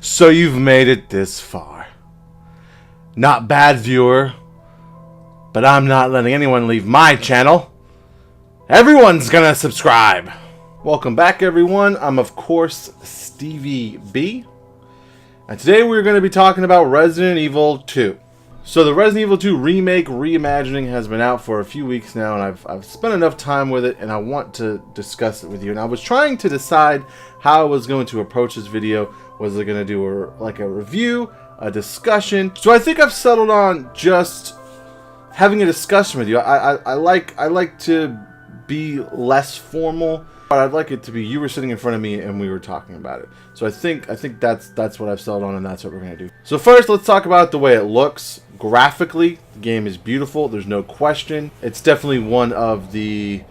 So you've made it this far. Not bad, viewer, but I'm not letting anyone leave my channel. Everyone's gonna subscribe. Welcome back, everyone. I'm, of course, Stevie B. And today we're going to be talking about Resident Evil 2. So the Resident Evil 2 Remake reimagining has been out for a few weeks now, and I've spent enough time with it, and I want to discuss it with you. And I was trying to decide how I was going to approach this video. Was I going to do a review, a discussion? So I think I've settled on just having a discussion with you. I like to be less formal, but I'd like it to be you were sitting in front of me and we were talking about it. So I think that's what I've settled on, and that's what we're gonna do. So first, let's talk about the way it looks. Graphically, the game is beautiful. There's no question. It's definitely one of the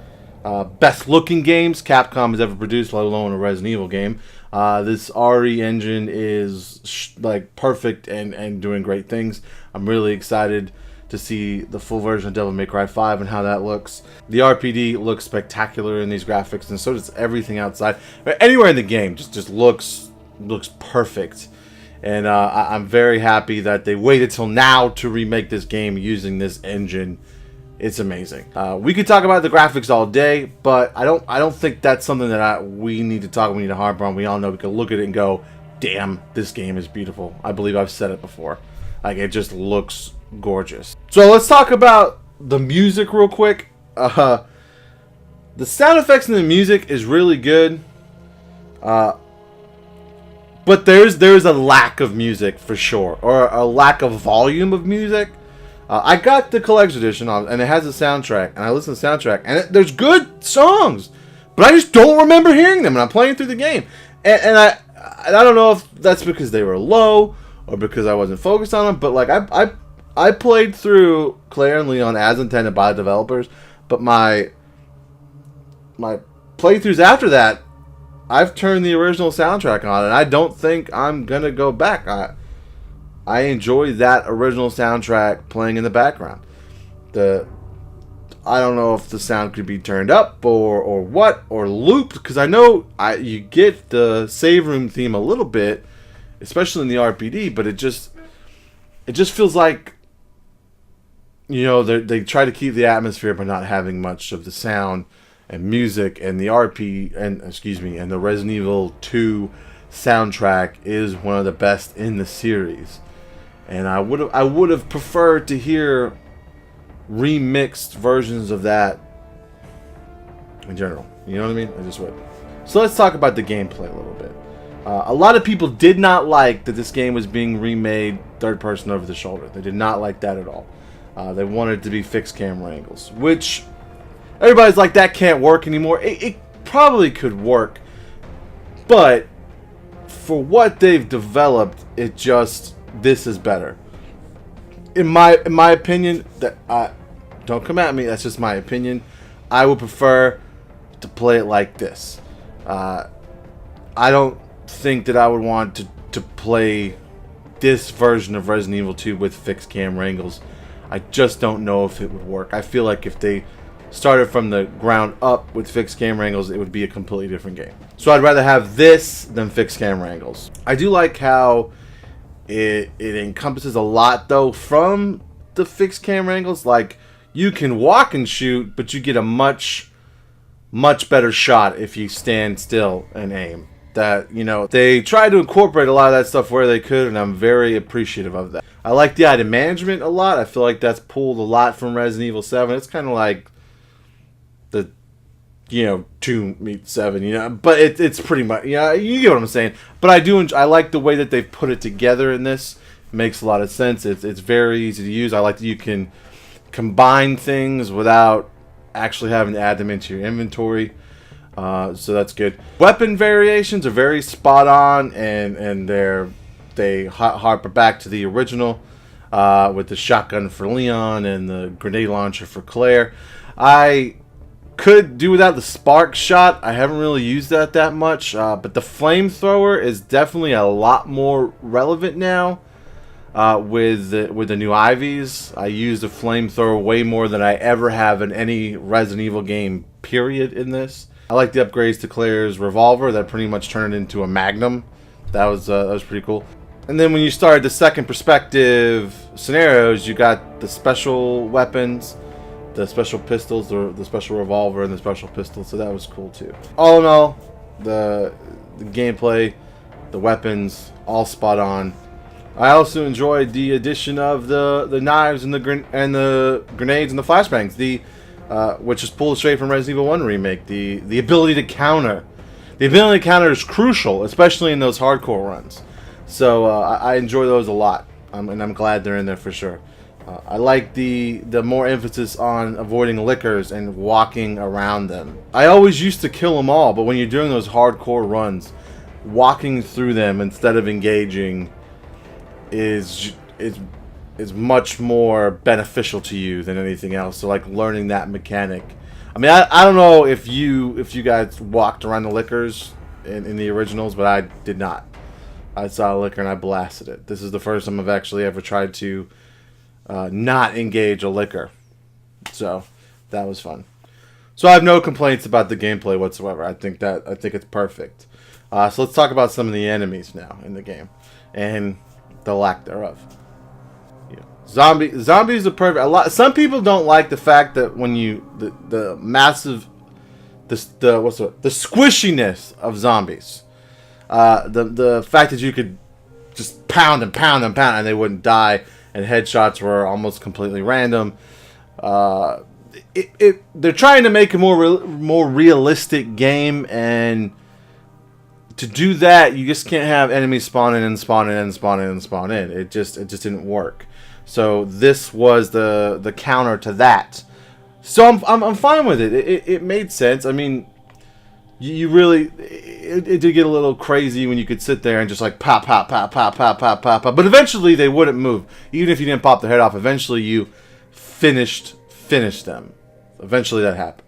best looking games Capcom has ever produced, let alone a Resident Evil game. This RE engine is like perfect and doing great things. I'm really excited to see the full version of Devil May Cry 5 and how that looks. The RPD looks spectacular in these graphics, and so does everything outside. Anywhere in the game just looks perfect. And I'm very happy that they waited till now to remake this game using this engine. It's amazing. We could talk about the graphics all day, but I don't think that's something that we need to talk. We need to harp on. We all know we can look at it and go, "Damn, this game is beautiful." I believe I've said it before. Like, it just looks gorgeous. So let's talk about the music real quick. The sound effects in the music is really good. But there's a lack of music for sure, or a lack of volume of music. I got the collector's edition on, and it has a soundtrack, and I listen to the soundtrack, and there's good songs, but I just don't remember hearing them, and I'm playing through the game, and I don't know if that's because they were low or because I wasn't focused on them, but like I played through Claire and Leon as intended by the developers, but my playthroughs after that, I've turned the original soundtrack on, and I don't think I'm gonna go back. I enjoy that original soundtrack playing in the background. I don't know if the sound could be turned up or what, or looped, because I know you get the save room theme a little bit, especially in the RPD, but it just feels like, you know, they try to keep the atmosphere by not having much of the sound and music, and the and the Resident Evil 2 soundtrack is one of the best in the series. And I would have preferred to hear remixed versions of that in general. You know what I mean? I just would. So let's talk about the gameplay a little bit. A lot of people did not like that this game was being remade third person over the shoulder. They did not like that at all. They wanted it to be fixed camera angles, which everybody's like, that can't work anymore. It probably could work, but for what they've developed, this is better. In my opinion, don't come at me. That's just my opinion. I would prefer to play it like this. I don't think that I would want to play this version of Resident Evil 2 with fixed camera angles. I just don't know if it would work. I feel like if they started from the ground up with fixed camera angles, it would be a completely different game. So I'd rather have this than fixed camera angles. I do like how it encompasses a lot, though, from the fixed camera angles. Like, you can walk and shoot, but you get a much better shot if you stand still and aim. That, you know, they tried to incorporate a lot of that stuff where they could, and I'm very appreciative of that. I like the item management a lot. I feel like that's pulled a lot from Resident Evil 7. It's kind of like the, 2 meets 7, but it's pretty much, you get what I'm saying. But I like the way that they've put it together in this. It makes a lot of sense. It's very easy to use. I like that you can combine things without actually having to add them into your inventory. So that's good. Weapon variations are very spot on, and they harper back to the original, with the shotgun for Leon and the grenade launcher for Claire. I could do without the spark shot. I haven't really used that much, but the flamethrower is definitely a lot more relevant now. With the new IVs, I use the flamethrower way more than I ever have in any Resident Evil game, period, in this. I like the upgrades to Claire's revolver that pretty much turned into a Magnum That was pretty cool. And then when you started the second perspective scenarios, you got the special weapons, the special pistols, the special revolver, and the special pistol. So that was cool too. All in all, the gameplay, the weapons, all spot on. I also enjoyed the addition of the knives and the grenades and the flashbangs, which is pulled straight from Resident Evil 1 Remake. The ability to counter. The ability to counter is crucial, especially in those hardcore runs. So I enjoy those a lot, and I'm glad they're in there for sure. I like the more emphasis on avoiding lickers and walking around them. I always used to kill them all, but when you're doing those hardcore runs, walking through them instead of engaging is much more beneficial to you than anything else. So like learning that mechanic. I mean, I don't know if you guys walked around the lickers in the originals, but I did not. I saw a licker and I blasted it. This is the first time I've actually ever tried to not engage a licker. So that was fun. So I have no complaints about the gameplay whatsoever. I think it's perfect. So let's talk about some of the enemies now in the game and the lack thereof. Zombies are perfect. Some people don't like the fact that when the massive the squishiness of zombies. The fact that you could just pound and pound and pound and they wouldn't die, and headshots were almost completely random. They're trying to make a more realistic game, and to do that, you just can't have enemies spawn in and spawn in and spawn in and spawn in. It just didn't work. So this was the counter to that. So I'm fine with it. It made sense. I mean, you really it did get a little crazy when you could sit there and just like pop pop pop pop pop pop pop pop. But eventually they wouldn't move, even if you didn't pop their head off. Eventually you finished them. Eventually that happened.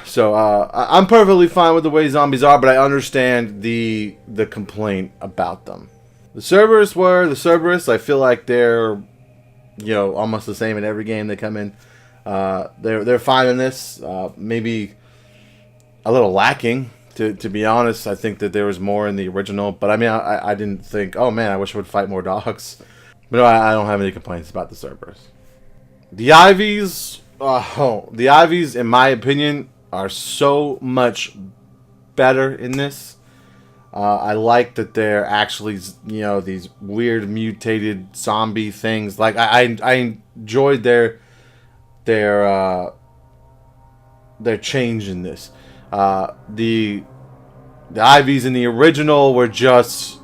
So I'm perfectly fine with the way zombies are, but I understand the complaint about them. The Cerberus. I feel like they're almost the same in every game they come in. They're fine in this. Maybe a little lacking, to be honest. I think that there was more in the original, but I mean, I didn't think, oh man, I wish I would fight more dogs. But no, I don't have any complaints about the Cerberus. The Ivies, in my opinion, are so much better in this. I like that they're actually, these weird mutated zombie things. Like I enjoyed their change in this. The Ivies in the original were just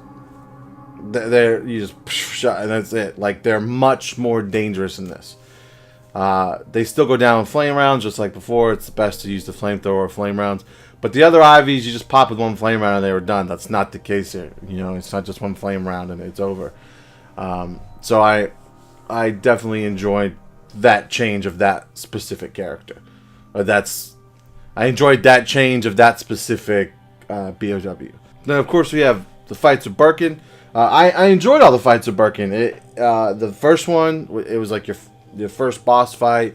you just shot and that's it. Like they're much more dangerous in this. They still go down in flame rounds just like before. It's best to use the flamethrower or flame rounds. But the other Ivies, you just pop with one flame round and they were done. That's not the case here. It's not just one flame round and it's over. So I definitely enjoyed that change of that specific character. I enjoyed that change of that specific BOW. Then of course we have the fights with Birkin. I enjoyed all the fights with Birkin. The first one, it was like your first boss fight.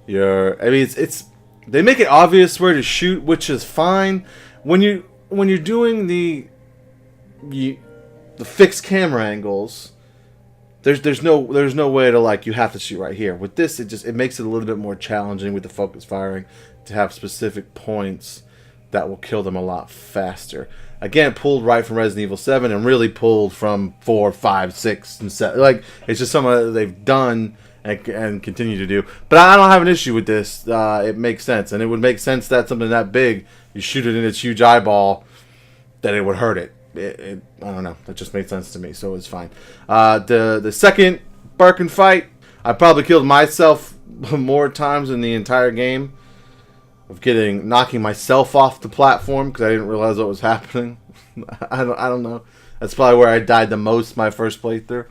It's they make it obvious where to shoot, which is fine. When you're doing the fixed camera angles, there's no way to like you have to shoot right here. With this, it makes it a little bit more challenging with the focus firing to have specific points that will kill them a lot faster. Again, pulled right from Resident Evil 7 and really pulled from 4, 5, 6, and 7. Like it's just something that they've done and continue to do. But I don't have an issue with this. It makes sense. And it would make sense that something that big, you shoot it in its huge eyeball, that it would hurt it. I don't know. That just made sense to me. So it's fine. The second Birkin fight, I probably killed myself more times in the entire game of knocking myself off the platform because I didn't realize what was happening. I don't know. That's probably where I died the most my first playthrough.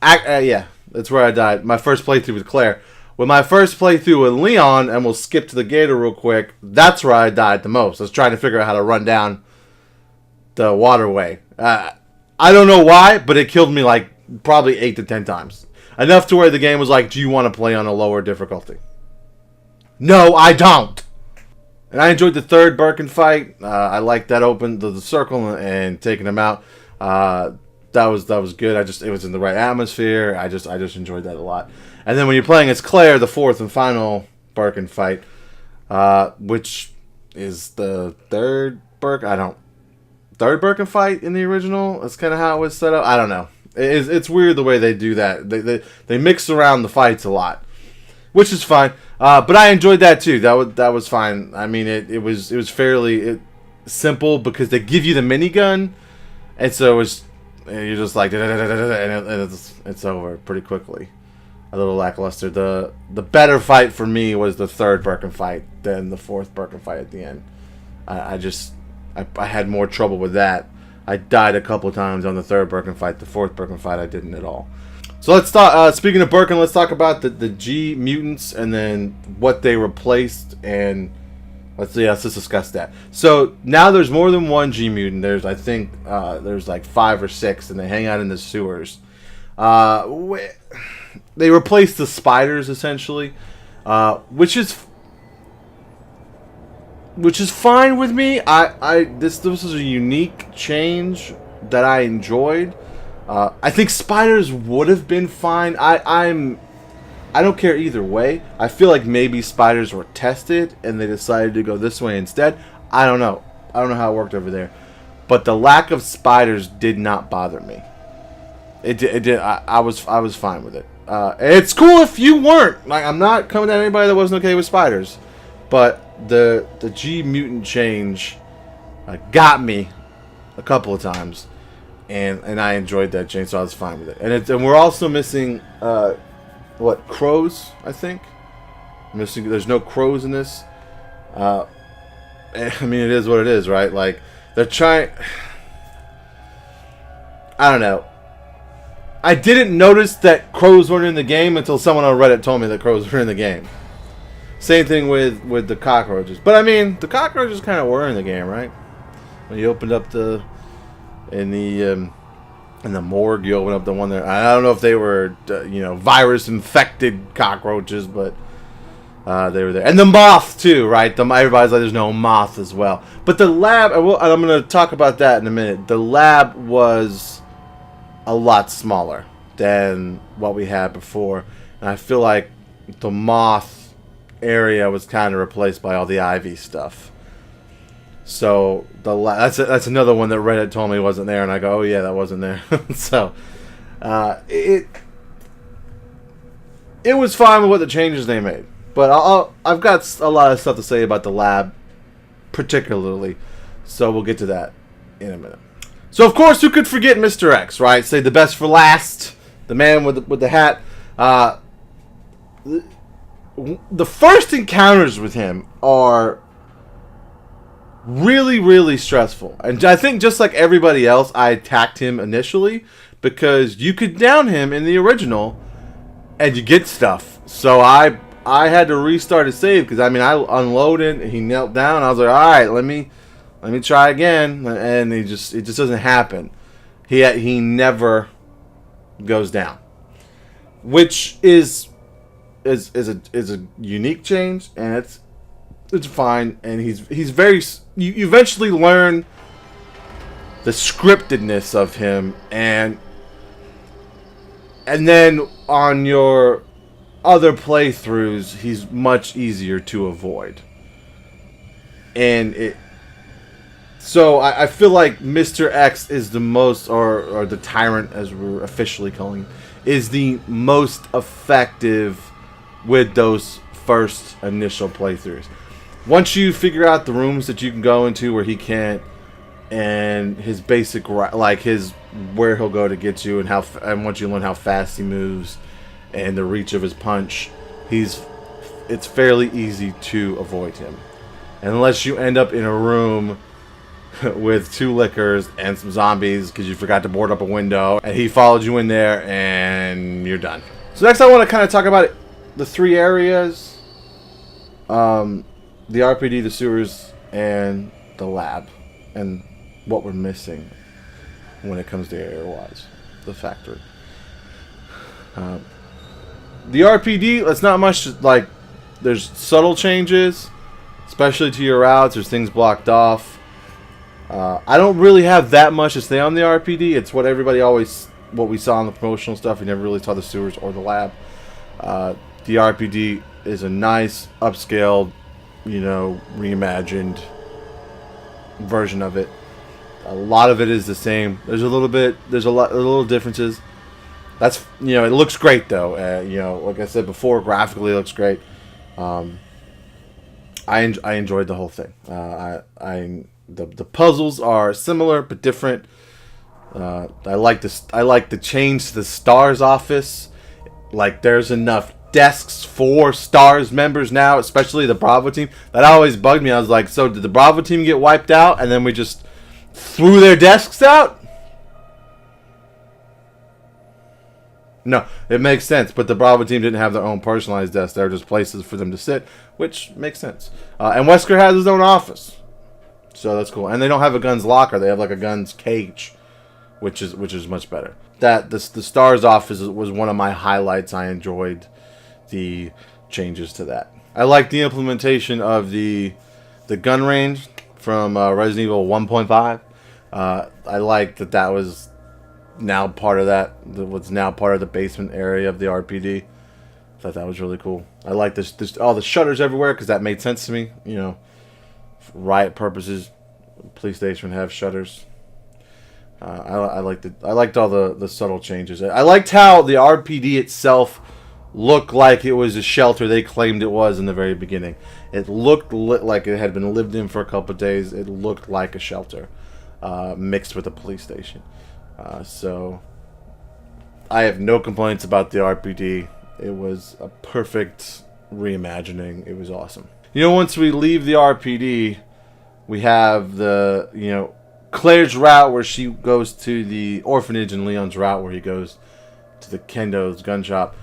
Yeah. That's where I died. My first playthrough with Claire. With my first playthrough with Leon, and we'll skip to the gator real quick, that's where I died the most. I was trying to figure out how to run down the waterway. I don't know why, but it killed me like probably 8 to 10 times. Enough to where the game was like, do you want to play on a lower difficulty? No, I don't. And I enjoyed the third Birkin fight. I liked that open the circle and taking him out. That was good. It was in the right atmosphere. I just enjoyed that a lot. And then when you're playing as Claire, the fourth and final Birkin fight, which is the third Birkin fight in the original. That's kind of how it was set up. I don't know. It's weird the way they do that. They mix around the fights a lot, which is fine. But I enjoyed that too. That was fine. I mean, it was fairly simple because they give you the minigun, and so you're just like and it's over pretty quickly. A little lackluster. The better fight for me was the third Birkin fight than the fourth Birkin fight at the end. I had more trouble with that. I died a couple times on the third Birkin fight. The fourth Birkin fight I didn't at all. So let's talk. Speaking of Birkin, let's talk about the G mutants and then what they replaced, and let's discuss that. So now there's more than one G mutant. I think there's like 5 or 6, and they hang out in the sewers. They replaced the spiders essentially, which is fine with me. This was a unique change that I enjoyed. I think spiders would have been fine. I don't care either way. I feel like maybe spiders were tested and they decided to go this way instead. I don't know. I don't know how it worked over there, but the lack of spiders did not bother me. It did. I was fine with it. It's cool if you weren't. Like, I'm not coming at anybody that wasn't okay with spiders, but the G mutant change got me a couple of times, and I enjoyed that change, so I was fine with it. And we're also missing crows? I think missing. There's no crows in this. I mean, it is what it is, right? Like, they're trying. I don't know. I didn't notice that crows weren't in the game until someone on Reddit told me that crows were in the game. Same thing with the cockroaches. But I mean, the cockroaches kind of were in the game, right? When you opened up in the morgue, you opened up the one there. I don't know if they were virus infected cockroaches, but they were there. And the moth too, right? Everybody's like, there's no moth as well. But the lab, and I'm going to talk about that in a minute. The lab was a lot smaller than what we had before, and I feel like the moth area was kind of replaced by all the ivy stuff. So that's another one that Reddit told me wasn't there, and I go, oh yeah, that wasn't there. So it was fine with what the changes they made, but I've got a lot of stuff to say about the lab particularly, so we'll get to that in a minute. So, of course, who could forget Mr. X, right? Say the best for last. The man with the hat. The first encounters with him are really, really stressful. And I think just like everybody else, I attacked him initially because you could down him in the original and you get stuff. So I had to restart his save because, I mean, I unloaded. He knelt down. I was like, all right, let me try again, and it just doesn't happen. He never goes down, which is a unique change, and it's fine. And he's very. You eventually learn the scriptedness of him, and then on your other playthroughs, he's much easier to avoid, and So I feel like Mr. X is the most, or the Tyrant as we're officially calling him, is the most effective with those first initial playthroughs. Once you figure out the rooms that you can go into where he can't, and his basic, like where he'll go to get you, and once you learn how fast he moves and the reach of his punch, it's fairly easy to avoid him, unless you end up in a room with 2 lickers and some zombies because you forgot to board up a window and he followed you in there and you're done. So next I want to kind of talk about the 3 areas, the RPD, the sewers, and the lab, and what we're missing when it comes to area-wise, the factory. The RPD, it's not much, like, there's subtle changes. especially to your routes. There's things blocked off. I don't really have that much to say on the RPD. It's what what we saw in the promotional stuff. We never really saw the sewers or the lab. The RPD is a nice, upscaled, reimagined version of it. A lot of it is the same. There's a little differences. That's, it looks great though. Like I said before, graphically it looks great. I enjoyed the whole thing. The puzzles are similar but different. I like the change to the STARS office. Like, there's enough desks for STARS members now, especially the Bravo team. That always bugged me. I was like, so did the Bravo team get wiped out and then we just threw their desks out? No, it makes sense. But the Bravo team didn't have their own personalized desks. They were just places for them to sit, which makes sense. And Wesker has his own office, so that's cool. And they don't have a guns locker. They have like a guns cage, which is much better. The STARS office was one of my highlights. I enjoyed the changes to that. I like the implementation of the gun range from Resident Evil 1.5. I like that was now part of what's now part of the basement area of the RPD. I thought that was really cool. I like this all the shutters everywhere because that made sense to me. For riot purposes, police station have shutters. I liked all the subtle changes. I liked how the RPD itself looked like it was a shelter they claimed it was in the very beginning. It looked like it had been lived in for a couple of days. It looked like a shelter mixed with a police station. So I have no complaints about the RPD. It was a perfect reimagining. It was awesome. Once we leave the RPD, we have the, Claire's route where she goes to the orphanage and Leon's route where he goes to the Kendo's gun shop.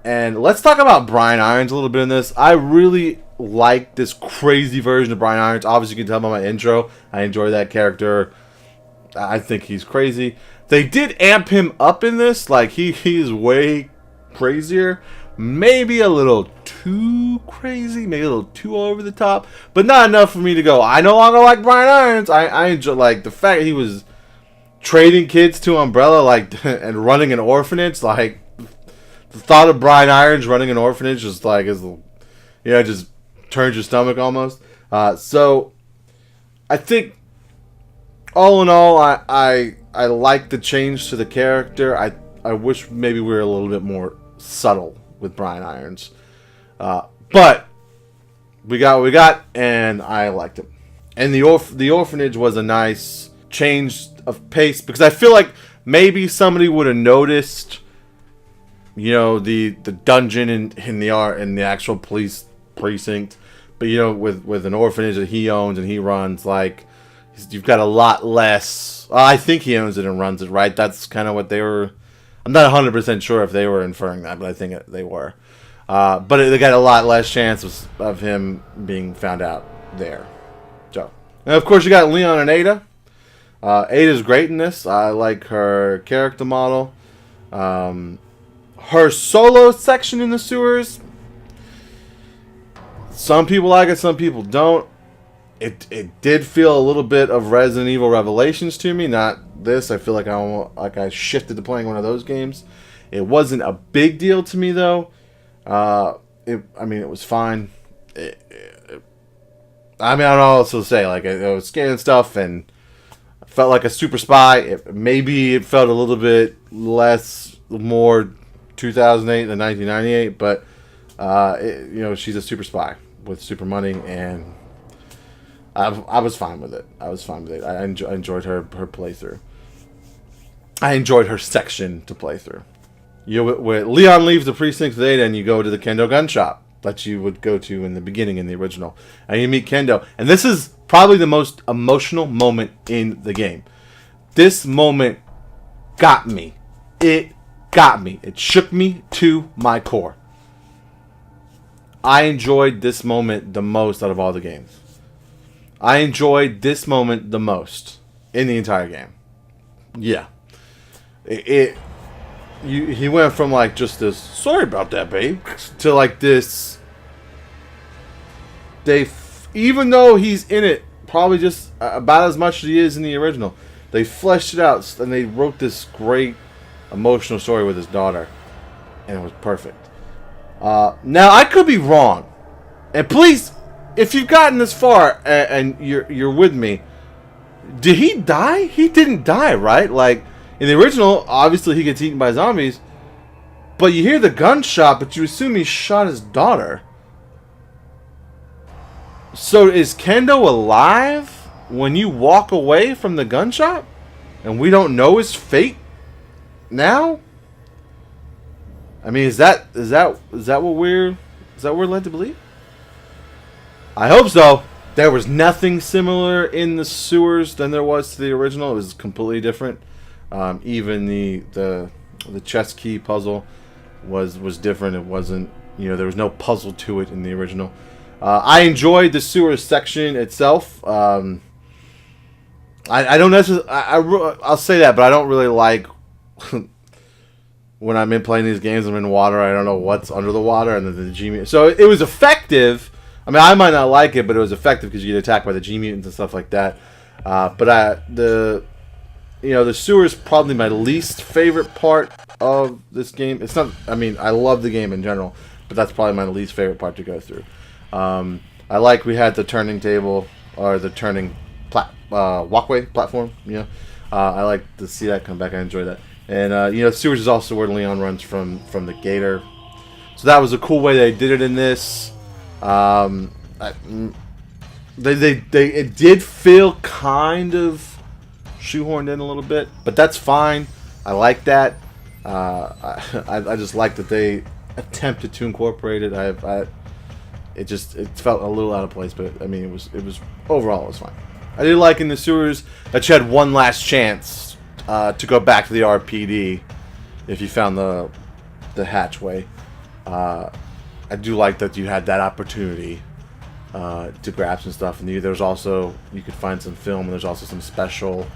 And let's talk about Brian Irons a little bit in this. I really like this crazy version of Brian Irons. Obviously, you can tell by my intro. I enjoy that character. I think he's crazy. They did amp him up in this. Like, he's way crazier. Maybe a little too crazy. Maybe a little too over the top. But not enough for me to go, I no longer like Brian Irons. I enjoy, like, the fact he was trading kids to Umbrella, like, and running an orphanage. Like, the thought of Brian Irons running an orphanage just, like, just turns your stomach almost. So, I think, all in all, I like the change to the character. I wish maybe we were a little bit more subtle with Brian Irons. But we got what we got, and I liked it. And the orphanage was a nice change of pace, because I feel like maybe somebody would have noticed, the dungeon in the actual police precinct. But, with an orphanage that he owns and he runs, like, you've got a lot less. I think he owns it and runs it, right? That's kind of what they were. I'm not 100% sure if they were inferring that, but I think they were. But they got a lot less chance of him being found out there. So, and of course, you got Leon and Ada. Ada's great in this. I like her character model. Her solo section in the sewers. Some people like it, some people don't. It did feel a little bit of Resident Evil Revelations to me. Not this. I feel like I shifted to playing one of those games. It wasn't a big deal to me though. It was fine. I don't know what else to say. Like, I was scanning stuff and I felt like a super spy. Maybe it felt a little bit more 2008 than 1998, but she's a super spy with super money, and I was fine with it. I enjoyed her playthrough. I enjoyed her section to play through. When Leon leaves the precinct with Ada and you go to the Kendo gun shop that you would go to in the beginning in the original, and you meet Kendo. And this is probably the most emotional moment in the game. This moment got me. It got me. It shook me to my core. I enjoyed this moment the most out of all the games. I enjoyed this moment the most in the entire game. Yeah. He went from like just this, sorry about that, babe, to like this, they even though he's in it probably just about as much as he is in the original, they fleshed it out and they wrote this great emotional story with his daughter, and it was perfect. Now I could be wrong, and please, if you've gotten this far and you're with me, did he die? He didn't die, right? Like in the original, obviously he gets eaten by zombies, but you hear the gunshot, but you assume he shot his daughter. So is Kendo alive when you walk away from the gunshot, and we don't know his fate now? I mean, is that what we're led to believe? I hope so. There was nothing similar in the sewers than there was to the original. It was completely different. Even the chess key puzzle was different. It wasn't, there was no puzzle to it in the original. I enjoyed the sewers section itself. I don't necessarily. I'll say that, but I don't really like when I'm in playing these games. I'm in water. I don't know what's under the water, and the G mutants. So it was effective. I mean, I might not like it, but it was effective because you get attacked by the G mutants and stuff like that. The sewer is probably my least favorite part of this game. It's not. I mean, I love the game in general, but that's probably my least favorite part to go through. I like we had the turning table or the turning walkway platform. I like to see that come back. I enjoy that. And sewers is also where Leon runs from the gator. So that was a cool way they did it in this. It did feel kind of shoehorned in a little bit, but that's fine. I like that. I just like that they attempted to incorporate it. It felt a little out of place, but I mean, it was overall it was fine. I did like in the sewers that you had one last chance to go back to the RPD if you found the hatchway. I do like that you had that opportunity to grab some stuff, and there's also, you could find some film, and there's also some special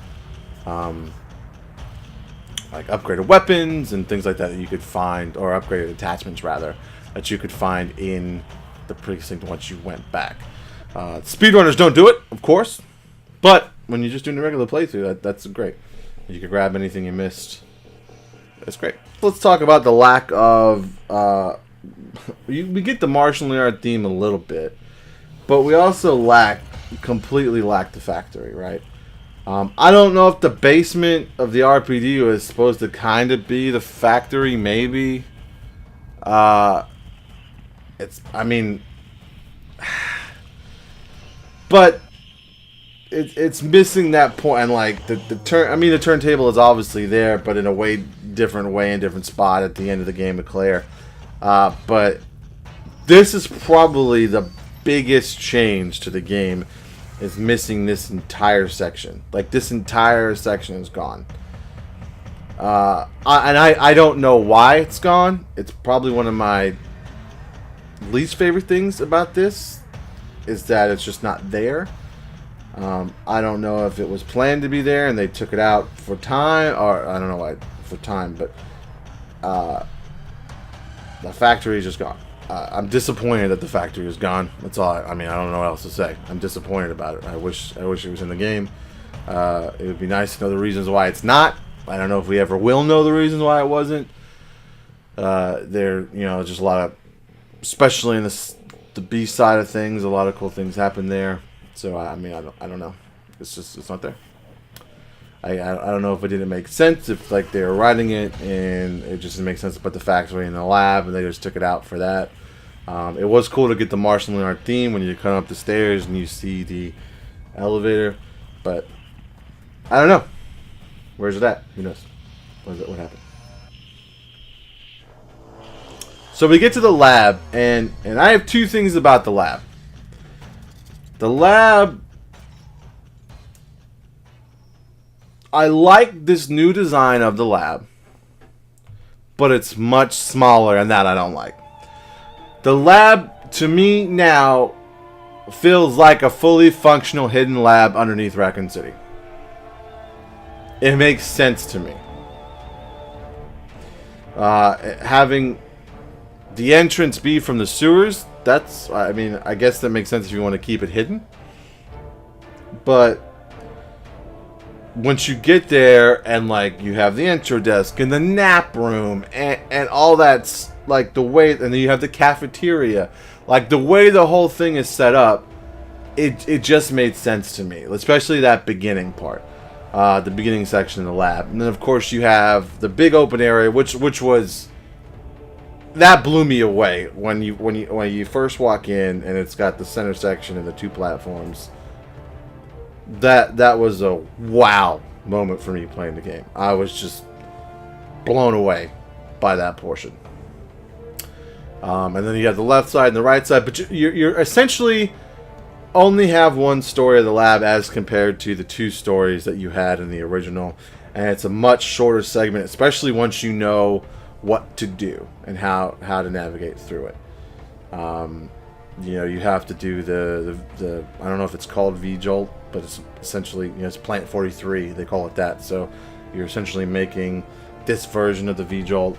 like upgraded weapons and things like that you could find, or upgraded attachments rather, that you could find in the precinct once you went back. Speedrunners don't do it, of course, but when you're just doing a regular playthrough, that's great. You can grab anything you missed. That's great. Let's talk about the lack of we get the martial art theme a little bit, but we also completely lack the factory, right? I don't know if the basement of the RPD was supposed to kind of be the factory, maybe. But it's missing that point, and like the turntable is obviously there, but in a different spot at the end of the game with Claire. But this is probably the biggest change to the game, is missing this entire section. Like, this entire section is gone. I don't know why it's gone. It's probably one of my least favorite things about this, is that it's just not there. I don't know if it was planned to be there and they took it out for time, or I don't know why for time, but the factory is just gone. I'm disappointed that the factory is gone. That's all. I don't know what else to say. I'm disappointed about it. I wish it was in the game. It would be nice to know the reasons why it's not. I don't know if we ever will know the reasons why it wasn't. Just a lot of, especially in the B side of things, a lot of cool things happen there. So I don't know. It's not there. I don't know if it didn't make sense, if like they were writing it and it just didn't make sense to put the factory in the lab and they just took it out for that. It was cool to get the martial art theme when you're coming up the stairs and you see the elevator, but I don't know. Where's it at? Who knows? What happened? So we get to the lab, and I have two things about the lab. The lab, I like this new design of the lab, but it's much smaller, and that I don't like. The lab, to me now, feels like a fully functional hidden lab underneath Raccoon City. It makes sense to me. Having the entrance be from the sewers, that's, I mean, I guess that makes sense if you want to keep it hidden. But once you get there and like you have the intro desk and the nap room and all that's like the way, and then you have the cafeteria, like the way the whole thing is set up, it just made sense to me, especially that beginning part, the beginning section of the lab. And then of course you have the big open area, which was, that blew me away when you first walk in and it's got the center section and the 2 platforms. That was a wow moment for me playing the game. I was just blown away by that portion. And then you have the left side and the right side, but you're essentially only have one story of the lab as compared to the 2 stories that you had in the original, and it's a much shorter segment, especially once you know what to do and how to navigate through it. You know, you have to do the I don't know if it's called V-Jolt, but it's essentially, you know, it's Plant 43, they call it that. So you're essentially making this version of the V-Jolt.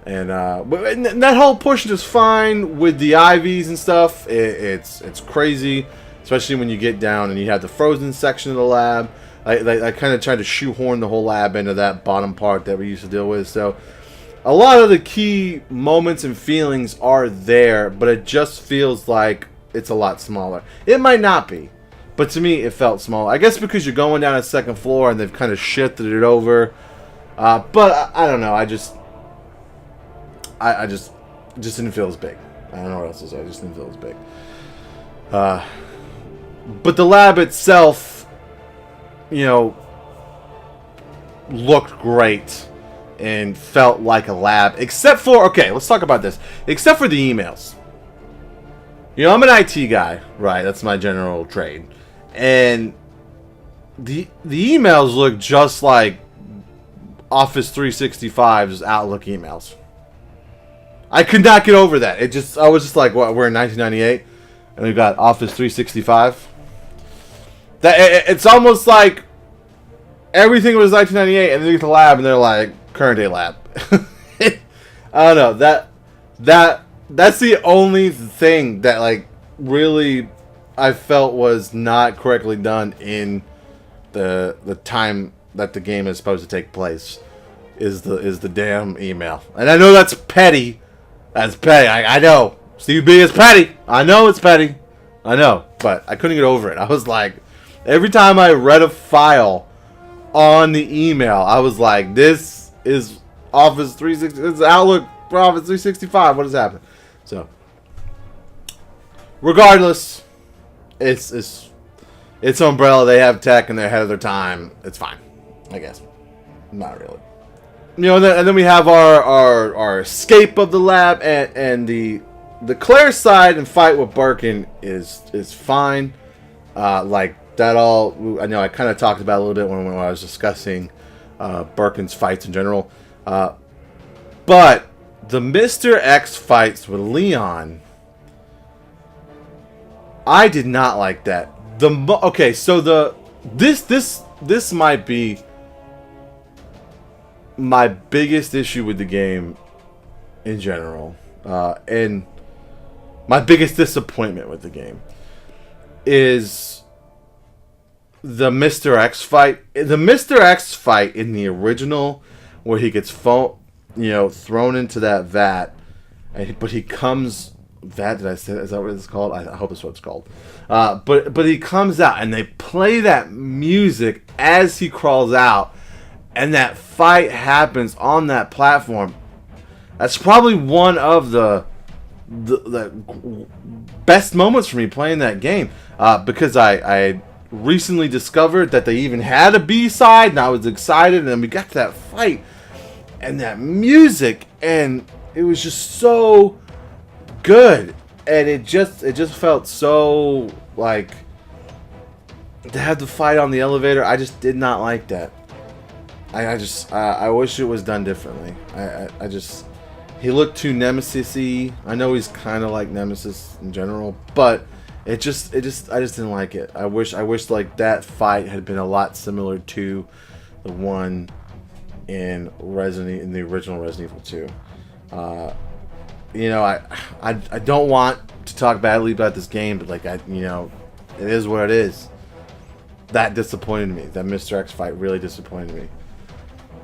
And that whole portion is fine with the IVs and stuff. It's crazy, especially when you get down and you have the frozen section of the lab. I kind of tried to shoehorn the whole lab into that bottom part that we used to deal with. So a lot of the key moments and feelings are there, but it just feels like it's a lot smaller. It might not be, but to me it felt small. I guess because you're going down a second floor and they've kind of shifted it over. But I don't know. I just didn't feel as big. I don't know what else to say. I just didn't feel as big. But the lab itself, you know, looked great and felt like a lab, except for, okay, let's talk about this. Except for the emails. You know, I'm an IT guy, right? That's my general trade. And the emails look just like Office 365's Outlook emails. I could not get over that. I was just like, what, we're in 1998 and we've got Office 365. It's almost like everything was 1998 and then you get to the lab and they're like, current day lab. I don't know. That's the only thing that like really I felt was not correctly done in the time that the game is supposed to take place is the damn email. And I know that's petty. That's petty. I know. Steve B is petty. I know it's petty. I know. But I couldn't get over it. I was like, every time I read a file on the email, I was like, this is Office 360. This is Outlook for Office 365. What has happened? So, regardless, it's Umbrella. They have tech and they're ahead of their time. It's fine, I guess. Not really. You know, and then we have our escape of the lab, and the Claire side and fight with Birkin is fine. Like that all. I know I kind of talked about it a little bit when I was discussing Birkin's fights in general. But the Mr. X fights with Leon, I did not like that. Okay, so this might be my biggest issue with the game in general, and my biggest disappointment with the game is the Mr. X fight. The Mr. X fight in the original, where he gets thrown into that vat, but he comes. Vat? Did I say that? Is that what it's called? I hope that's what it's called. But he comes out and they play that music as he crawls out, and that fight happens on that platform. That's probably one of the best moments for me playing that game, because I recently discovered that they even had a B-side, and I was excited, and then we got to that fight and that music, and it was just so good, and it just felt so like to have the fight on the elevator. I just did not like that. I wish it was done differently. He looked too Nemesis-y. I know he's kind of like Nemesis in general, but I just didn't like it. I wish like that fight had been a lot similar to the one in the original Resident Evil 2. I don't want to talk badly about this game, but like it is what it is. That disappointed me. That Mr. X fight really disappointed me.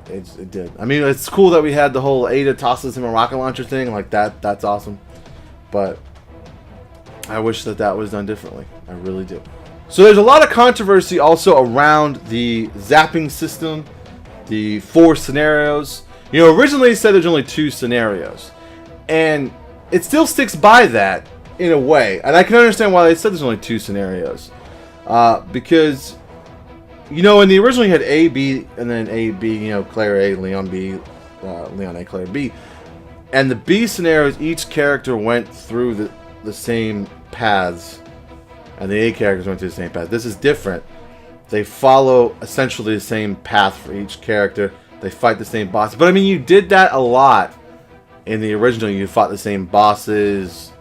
It did. I mean, it's cool that we had the whole Ada tosses him a rocket launcher thing. Like that. That's awesome. But I wish that was done differently. I really do. So there's a lot of controversy also around the zapping system, the 4 scenarios. Originally it said there's only 2 scenarios. And it still sticks by that in a way. And I can understand why they said there's only 2 scenarios. Because, when they originally had A, B, and then A, B, Claire A, Leon B, Leon A, Claire B. And the B scenarios, each character went through the same paths. And the A characters went through the same path. This is different. They follow essentially the same path for each character. They fight the same bosses. But I mean, you did that a lot in the original. You fought the same bosses.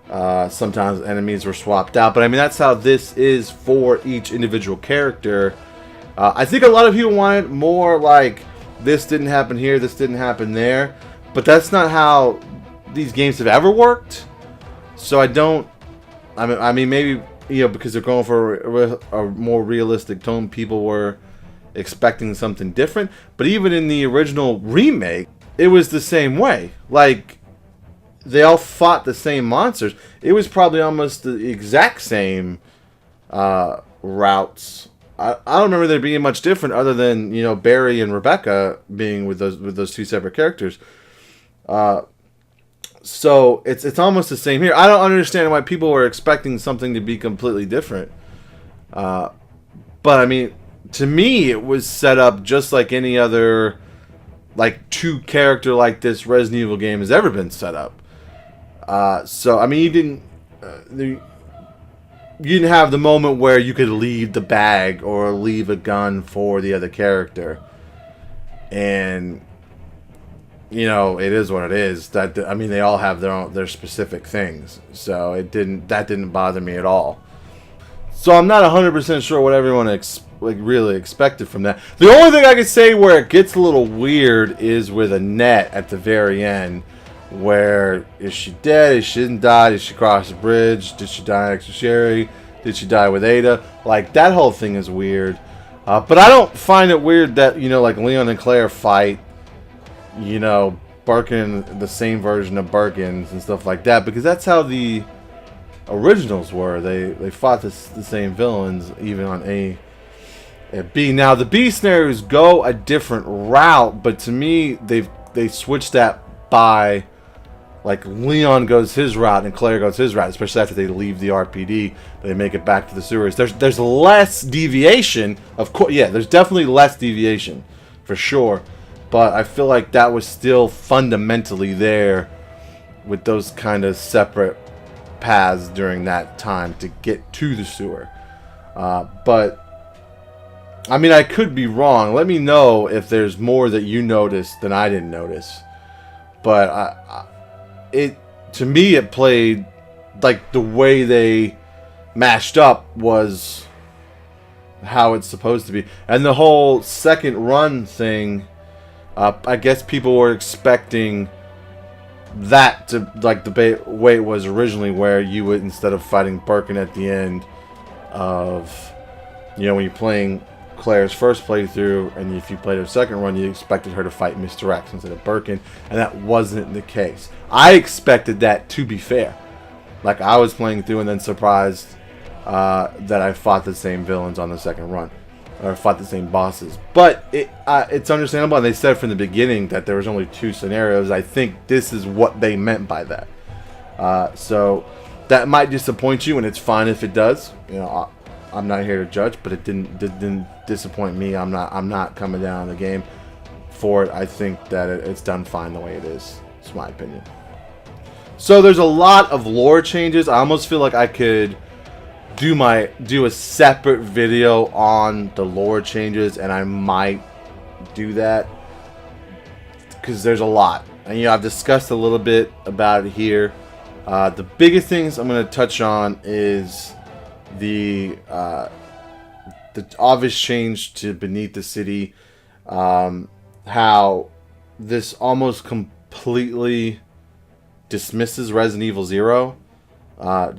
Sometimes enemies were swapped out. But I mean, that's how this is for each individual character. I think a lot of people wanted more like, this didn't happen here, this didn't happen there. But that's not how these games have ever worked. So I mean, maybe, because they're going for a more realistic tone, people were expecting something different. But even in the original remake, it was the same way. Like, they all fought the same monsters. It was probably almost the exact same routes. I don't remember there being much different other than, Barry and Rebecca being with those 2 separate characters. So it's almost the same here. I don't understand why people were expecting something to be completely different. But I mean, to me, it was set up just like any other, like, 2 character like this Resident Evil game has ever been set up. So I mean, you didn't have the moment where you could leave the bag or leave a gun for the other character, and it is what it is. That, I mean, they all have their specific things, so that didn't bother me at all. So I'm not 100% sure what everyone really expected from that. The only thing I could say where it gets a little weird is with Annette at the very end, where is she dead? Is she didn't die? Did she cross the bridge? Did she die next to Sherry? Did she die with Ada? Like, that whole thing is weird. But I don't find it weird that, like Leon and Claire fight, Birkin, the same version of Birkins and stuff like that, because that's how the originals were. They fought the same villains even on A and B. Now the B scenarios go a different route, but to me they switched that by, like, Leon goes his route and Claire goes his route, especially after they leave the RPD. They make it back to the sewers. There's less deviation, of course. Yeah, there's definitely less deviation, for sure. But I feel like that was still fundamentally there with those kind of separate paths during that time to get to the sewer. But, I mean, I could be wrong. Let me know if there's more that you noticed than I didn't notice. But to me, it played like the way they mashed up was how it's supposed to be. And the whole second run thing, I guess people were expecting that to, like, the way it was originally, where you would, instead of fighting Birkin at the end of, when you're playing Claire's first playthrough, and if you played her second run, you expected her to fight Mr. X instead of Birkin, and that wasn't the case. I expected that, to be fair. Like, I was playing through and then surprised that I fought the same villains on the second run, or fought the same bosses. But it's understandable, and they said from the beginning that there was only 2 scenarios. I think this is what they meant by that. So that might disappoint you, and it's fine if it does. I'm not here to judge, but it didn't disappoint me. I'm not coming down on the game for it. I think that it's done fine the way it is. It's my opinion. So there's a lot of lore changes. I almost feel like I could do a separate video on the lore changes, and I might do that because there's a lot. And I've discussed a little bit about it here. The biggest things I'm going to touch on is the obvious change to Beneath the City, how this almost completely dismisses Resident Evil 0.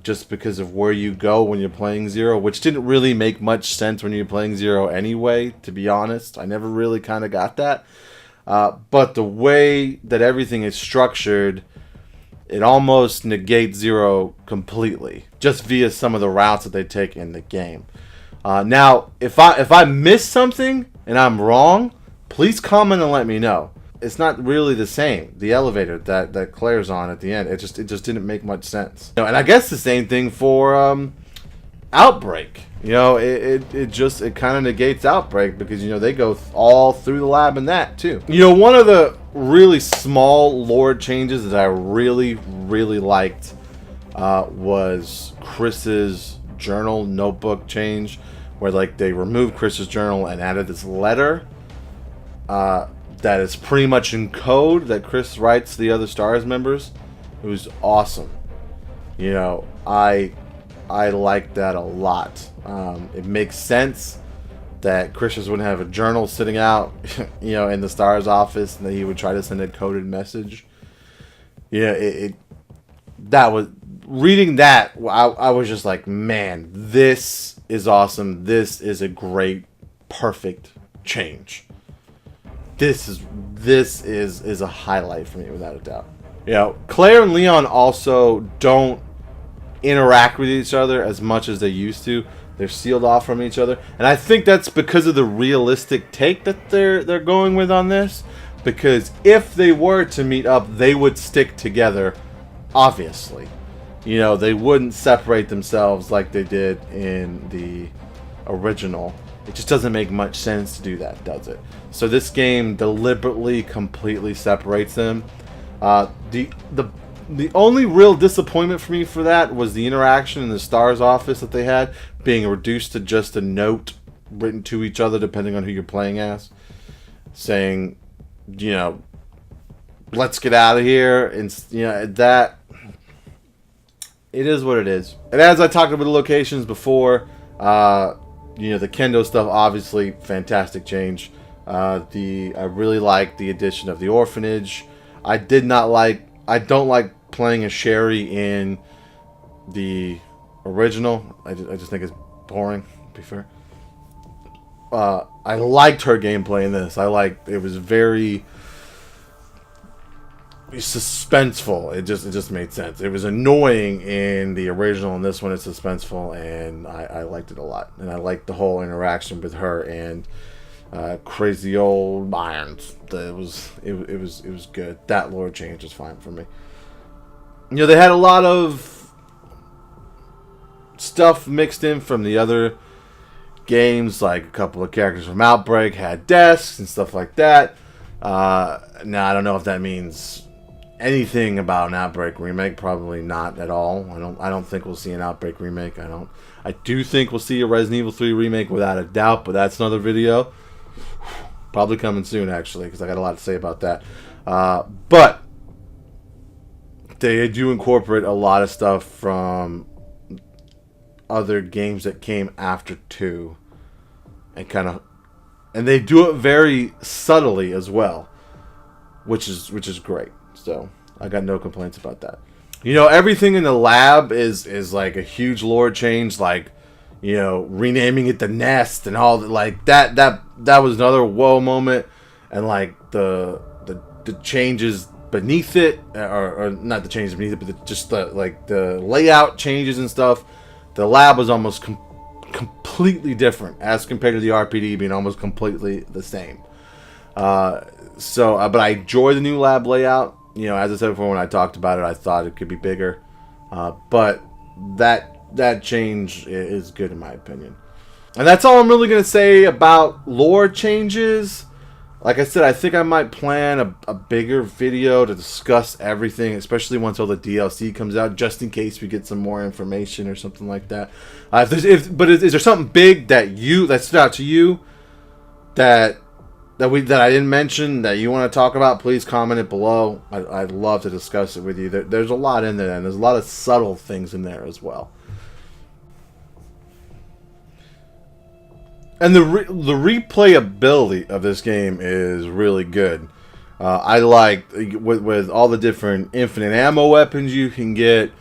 just because of where you go when you're playing Zero, which didn't really make much sense when you're playing Zero anyway, to be honest. I never really kind of got that. But the way that everything is structured, it almost negates Zero completely, just via some of the routes that they take in the game. Now, if I miss something and I'm wrong, please comment and let me know. It's not really the same. The elevator that Claire's on at the end, it just didn't make much sense. And I guess the same thing for Outbreak. It kind of negates Outbreak because they go all through the lab in that too. One of the really small lore changes that I really liked was Chris's journal notebook change, where they removed Chris's journal and added this letter that is pretty much in code that Chris writes to the other STARS members. It was awesome. I like that a lot. It makes sense that Chris wouldn't have a journal sitting out, in the STARS office, and that he would try to send a coded message. That was reading that. I was just like, man, this is awesome. This is a great, perfect change. This is a highlight for me without a doubt. Claire and Leon also don't interact with each other as much as they used to. They're sealed off from each other, and I think that's because of the realistic take that they're going with on this. Because if they were to meet up, they would stick together, obviously. They wouldn't separate themselves like they did in the original. It just doesn't make much sense to do that, does it? So this game deliberately, completely separates them. The only real disappointment for me for that was the interaction in the STARS office that they had being reduced to just a note written to each other, depending on who you're playing as, saying, let's get out of here, and that. It is what it is. And as I talked about the locations before, the Kendo stuff, obviously fantastic change. I really like the addition of the orphanage. I don't like playing as Sherry in the original. I just think it's boring, to be fair. I liked her gameplay in this. It was very suspenseful. It just made sense. It was annoying in the original, and this one is suspenseful, and I liked it a lot. And I liked the whole interaction with her and crazy old Irons. It was good. That lore change was fine for me. They had a lot of stuff mixed in from the other games, like a couple of characters from Outbreak had desks and stuff like that. Now I don't know if that means anything about an Outbreak remake. Probably not at all. I don't think we'll see an Outbreak remake. I do think we'll see a Resident Evil 3 remake without a doubt, but that's another video. Probably coming soon, actually, because I got a lot to say about that. But they do incorporate a lot of stuff from other games that came after 2, and they do it very subtly as well, which is great. So I got no complaints about that. Everything in the lab is like a huge lore change, renaming it the Nest and all that. That was another whoa moment, and the changes beneath it, or not the changes beneath it, but the layout changes and stuff. The lab was almost completely different as compared to the RPD being almost completely the same. But I enjoy the new lab layout. As I said before when I talked about it, I thought it could be bigger. But that change is good in my opinion. And that's all I'm really going to say about lore changes. Like I said, I think I might plan a bigger video to discuss everything, especially once all the DLC comes out, just in case we get some more information or something like that. But is there something big that stood out to you that I didn't mention that you want to talk about? Please comment it below. I'd love to discuss it with you. There's a lot in there, and there's a lot of subtle things in there as well. And the replayability of this game is really good. I like with all the different infinite ammo weapons you can get.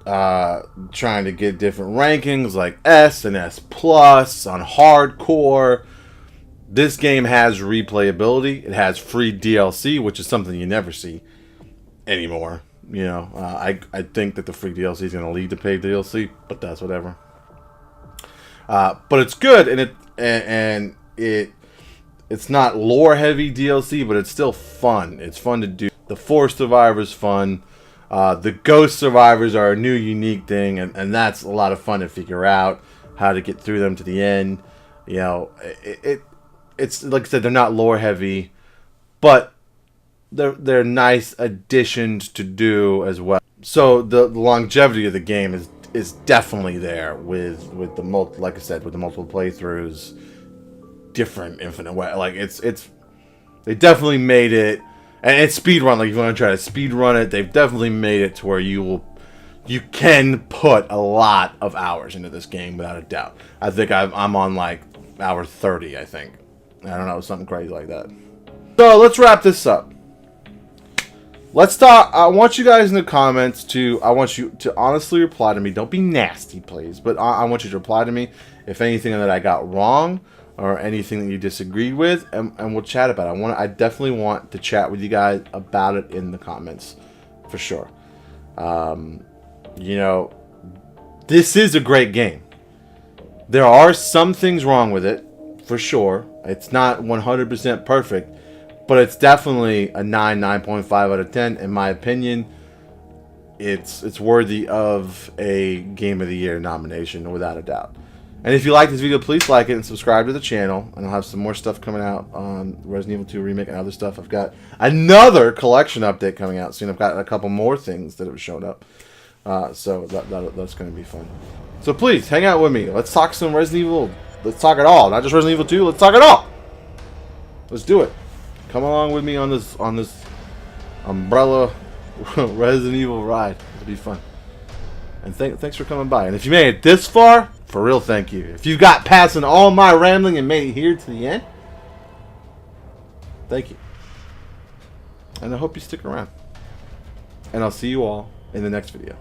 trying to get different rankings like S and S plus on hardcore. This game has replayability. It has free DLC, which is something you never see anymore. You know, I think that the free DLC is going to lead to paid DLC, but that's whatever. But it's good, and it's not lore heavy DLC, but it's still fun. It's fun to do. The Forest Survivor's fun. The Ghost Survivors are a new unique thing, and that's a lot of fun to figure out how to get through them to the end. You know, it's like I said, they're not lore heavy, but they're nice additions to do as well. So the longevity of the game is definitely there with the like I said, with the multiple playthroughs, different infinite way. Like it's they definitely made it, and it's speedrun. Like if you want to try to speedrun it, they've definitely made it to where you can put a lot of hours into this game without a doubt. I think I'm on like hour 30. I think, I don't know, something crazy like that. So let's wrap this up. Let's talk. I want you guys in the comments I want you to honestly reply to me. Don't be nasty, please. But I want you to reply to me if anything that I got wrong or anything that you disagreed with, and we'll chat about it. I definitely want to chat with you guys about it in the comments, for sure. You know, this is a great game. There are some things wrong with it, for sure. It's not 100% perfect. But it's definitely a 9.5 out of 10 in my opinion. It's worthy of a Game of the Year nomination, without a doubt. And if you like this video, please like it and subscribe to the channel. And I'll have some more stuff coming out on Resident Evil 2 Remake and other stuff. I've got another collection update coming out soon. I've got a couple more things that have shown up. So that's going to be fun. So please, hang out with me. Let's talk some Resident Evil. Let's talk it all. Not just Resident Evil 2. Let's talk it all. Let's do it. Come along with me on this umbrella Resident Evil ride. It'll be fun. And thanks for coming by. And if you made it this far, for real, thank you. If you got past all my rambling and made it here to the end, thank you. And I hope you stick around. And I'll see you all in the next video.